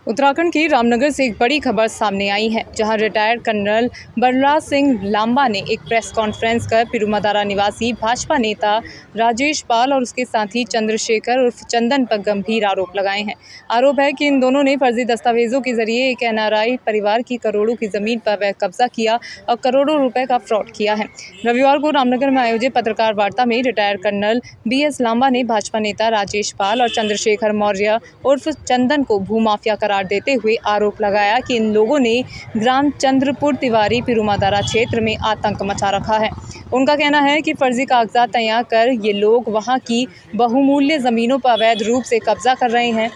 उत्तराखंड के रामनगर से एक बड़ी खबर सामने आई है, जहां रिटायर्ड कर्नल बलराज सिंह लांबा ने एक प्रेस कॉन्फ्रेंस कर पिरूमदारा निवासी भाजपा नेता राजेश पाल और उसके साथी चंद्रशेखर उर्फ चंदन पर गंभीर आरोप लगाए हैं। आरोप है कि इन दोनों ने फर्जी दस्तावेजों के जरिए एक NRI परिवार की करोड़ों की जमीन पर अवैध कब्जा किया और करोड़ों रुपए का फ्रॉड किया है। रविवार को रामनगर में आयोजित पत्रकार वार्ता में रिटायर्ड कर्नल BS लांबा ने भाजपा नेता राजेश पाल और चंद्रशेखर मौर्य उर्फ चंदन को भूमाफिया करार देते हुए आरोप लगाया कि इन लोगों ने ग्राम चंद्रपुर तिवारी पिरूमदारा क्षेत्र में आतंक मचा रखा है। उनका कहना है कि फर्जी कागजात तैयार कर ये लोग वहां की बहुमूल्य जमीनों पर अवैध रूप से कब्जा कर रहे हैं।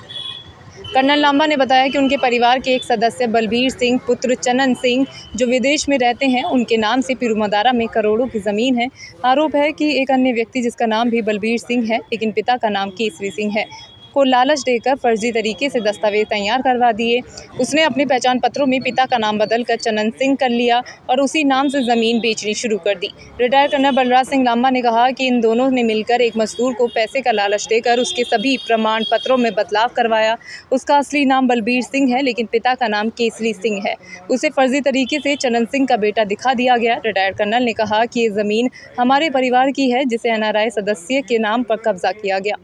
कर्नल लांबा ने बताया कि उनके परिवार के एक सदस्य बलबीर सिंह पुत्र चनन सिंह जो विदेश में रहते हैं, उनके नाम से पिरूमदारा में करोड़ों की ज़मीन है। आरोप है कि एक अन्य व्यक्ति जिसका नाम भी बलबीर सिंह है लेकिन पिता का नाम केसरी सिंह है, को लालच देकर फर्जी तरीके से दस्तावेज तैयार करवा दिए। उसने अपने पहचान पत्रों में पिता का नाम बदलकर चनन सिंह कर लिया और उसी नाम से ज़मीन बेचनी शुरू कर दी। रिटायर्ड कर्नल बलराज सिंह लांबा ने कहा कि इन दोनों ने मिलकर एक मजदूर को पैसे का लालच देकर उसके सभी प्रमाण पत्रों में बदलाव करवाया। उसका असली नाम बलबीर सिंह है लेकिन पिता का नाम केसरी सिंह है। उसे फर्जी तरीके से चनन सिंह का बेटा दिखा दिया गया। रिटायर्ड कर्नल ने कहा कि ये ज़मीन हमारे परिवार की है जिसे NRI सदस्य के नाम पर कब्जा किया गया।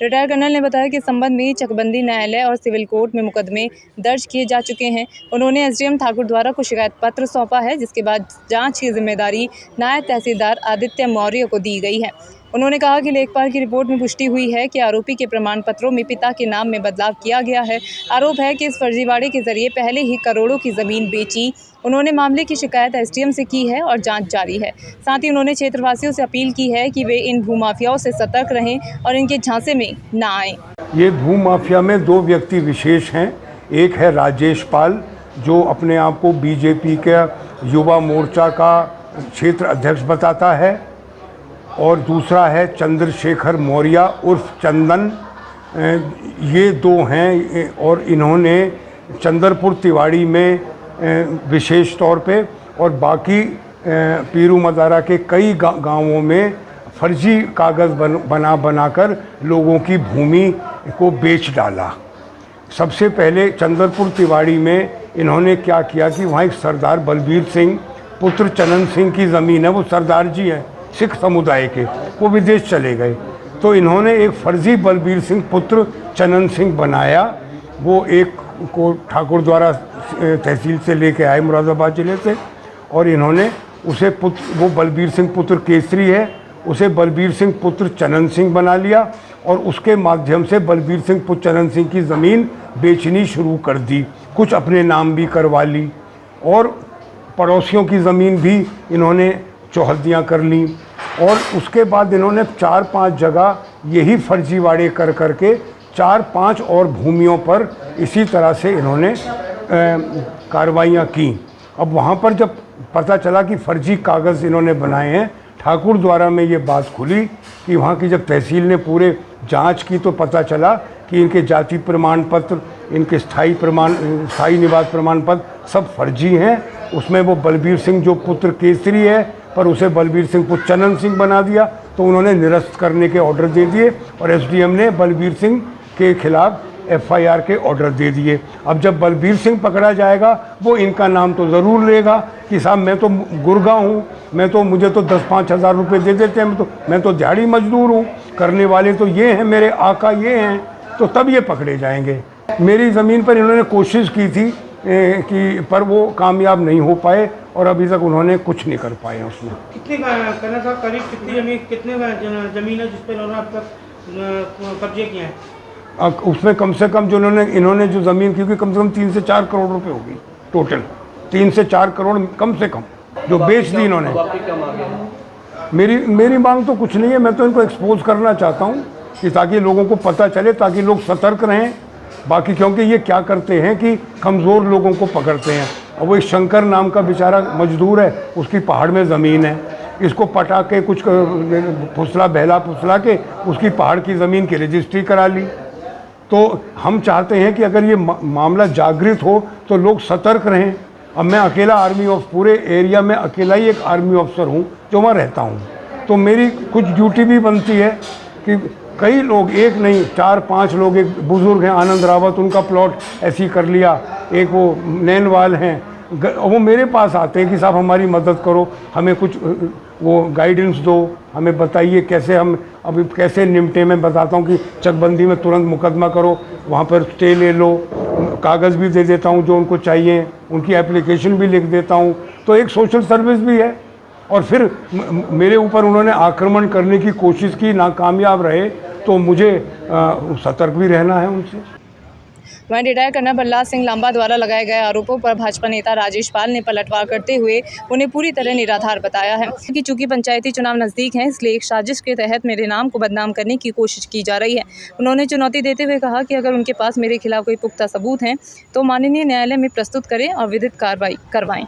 रिटायर्ड कर्नल ने बताया कि संबंध में चकबंदी न्यायालय और सिविल कोर्ट में मुकदमे दर्ज किए जा चुके हैं। उन्होंने SDM ठाकुर द्वारा को शिकायत पत्र सौंपा है, जिसके बाद जांच की जिम्मेदारी नायब तहसीलदार आदित्य मौर्य को दी गई है। उन्होंने कहा कि लेखपाल की रिपोर्ट में पुष्टि हुई है कि आरोपी के प्रमाण पत्रों में पिता के नाम में बदलाव किया गया है। आरोप है कि इस फर्जीवाड़े के जरिए पहले ही करोड़ों की ज़मीन बेची। उन्होंने मामले की शिकायत SDM से की है और जांच जारी है। साथ ही उन्होंने क्षेत्रवासियों से अपील की है कि वे इन भूमाफियाओं से सतर्क रहें और इनके झांसे में ना आएं। ये भूमाफिया में दो व्यक्ति विशेष हैं। एक है राजेश पाल, जो अपने आप को BJP के युवा मोर्चा का क्षेत्र अध्यक्ष बताता है, और दूसरा है चंद्रशेखर मौर्य उर्फ चंदन। ये दो हैं और इन्होंने चंद्रपुर तिवाड़ी में विशेष तौर पे और बाकी पिरूमदारा के कई गांवों में फर्जी कागज़ बनाकर लोगों की भूमि को बेच डाला। सबसे पहले चंद्रपुर तिवाड़ी में इन्होंने क्या किया कि वहाँ एक सरदार बलबीर सिंह पुत्र चनन सिंह की ज़मीन है, वो सरदार जी हैं सिख समुदाय के, वो विदेश चले गए, तो इन्होंने एक फर्जी बलबीर सिंह पुत्र चनन सिंह बनाया। वो एक को ठाकुर द्वारा तहसील से लेके आए मुरादाबाद ज़िले से, और इन्होंने उसे वो बलबीर सिंह पुत्र केसरी है, उसे बलबीर सिंह पुत्र चनन सिंह बना लिया और उसके माध्यम से बलबीर सिंह पुत्र चनन सिंह की ज़मीन बेचनी शुरू कर दी। कुछ अपने नाम भी करवा ली और पड़ोसियों की ज़मीन भी इन्होंने चौहद्दियाँ कर ली। और उसके बाद इन्होंने 4-5 जगह यही फर्जीवाड़े कर करके 4-5 और भूमियों पर इसी तरह से इन्होंने कार्रवाइयाँ की। अब वहाँ पर जब पता चला कि फर्जी कागज़ इन्होंने बनाए हैं, ठाकुर द्वारा में ये बात खुली कि वहाँ की जब तहसील ने पूरे जांच की तो पता चला कि इनके जाति प्रमाण पत्र, इनके स्थायी निवास प्रमाण पत्र सब फर्जी हैं। उसमें वो बलबीर सिंह जो पुत्र केसरी है, पर उसे बलबीर सिंह पुत्र चनन सिंह बना दिया, तो उन्होंने निरस्त करने के ऑर्डर दे दिए और SDM ने बलबीर सिंह के खिलाफ FIR के ऑर्डर दे दिए। अब जब बलबीर सिंह पकड़ा जाएगा, वो इनका नाम तो ज़रूर लेगा कि साहब मैं तो गुर्गा हूँ, मुझे तो 10-5 हज़ार रुपये दे देते हैं, मैं तो दिहाड़ी मजदूर हूँ, करने वाले तो ये हैं, मेरे आका ये हैं, तो तब ये पकड़े जाएंगे। मेरी ज़मीन पर इन्होंने कोशिश की थी कि पर वो कामयाब नहीं हो पाए और अभी तक उन्होंने कुछ नहीं कर पाए उसमें। कितनी करना साहब, करीब कितनी ज़मीन है जिस पर इन्होंने अब तक कब्जे किए हैं? उसमें कम से कम जो इन्होंने जो ज़मीन, क्योंकि कम से कम 3 से 4 करोड़ रुपए होगी टोटल, 3 से 4 करोड़ कम से कम जो बेच दी इन्होंने। मेरी मांग तो कुछ नहीं है, मैं तो इनको एक्सपोज करना चाहता हूँ कि ताकि लोगों को पता चले, ताकि लोग सतर्क रहें। बाकी क्योंकि ये क्या करते हैं कि कमज़ोर लोगों को पकड़ते हैं। और वो एक शंकर नाम का बेचारा मजदूर है, उसकी पहाड़ में ज़मीन है, इसको पटा के कुछ बहला फुसला के उसकी पहाड़ की ज़मीन की रजिस्ट्री करा ली। तो हम चाहते हैं कि अगर ये मामला जागृत हो तो लोग सतर्क रहें। अब मैं अकेला आर्मी ऑफ पूरे एरिया में अकेला ही एक आर्मी ऑफिसर हूँ जो वहाँ रहता हूँ, तो मेरी कुछ ड्यूटी भी बनती है कि कई लोग, एक नहीं 4-5 लोग, एक बुज़ुर्ग हैं आनंद रावत, उनका प्लॉट ऐसे ही कर लिया। एक वो नैनवाल हैं, वो मेरे पास आते हैं कि साहब हमारी मदद करो, हमें कुछ वो गाइडेंस दो, हमें बताइए कैसे हम अभी कैसे निपटे। मैं बताता हूँ कि चकबंदी में तुरंत मुकदमा करो, वहाँ पर स्टे ले लो, कागज़ भी दे देता हूँ जो उनको चाहिए, उनकी एप्लीकेशन भी लिख देता हूँ। तो एक सोशल सर्विस भी है। और फिर मेरे ऊपर उन्होंने आक्रमण करने की कोशिश की, नाकामयाब रहे, तो मुझे सतर्क भी रहना है उनसे। वहीं रिटायर कर्नल बलराज सिंह लांबा द्वारा लगाए गए आरोपों पर भाजपा नेता राजेश पाल ने पलटवार करते हुए उन्हें पूरी तरह निराधार बताया है कि चूंकि पंचायती चुनाव नजदीक हैं, इसलिए एक साजिश के तहत मेरे नाम को बदनाम करने की कोशिश की जा रही है। उन्होंने चुनौती देते हुए कहा कि अगर उनके पास मेरे खिलाफ कोई पुख्ता सबूत हैं तो माननीय न्यायालय में प्रस्तुत करें और विधिक कार्रवाई करवाएं।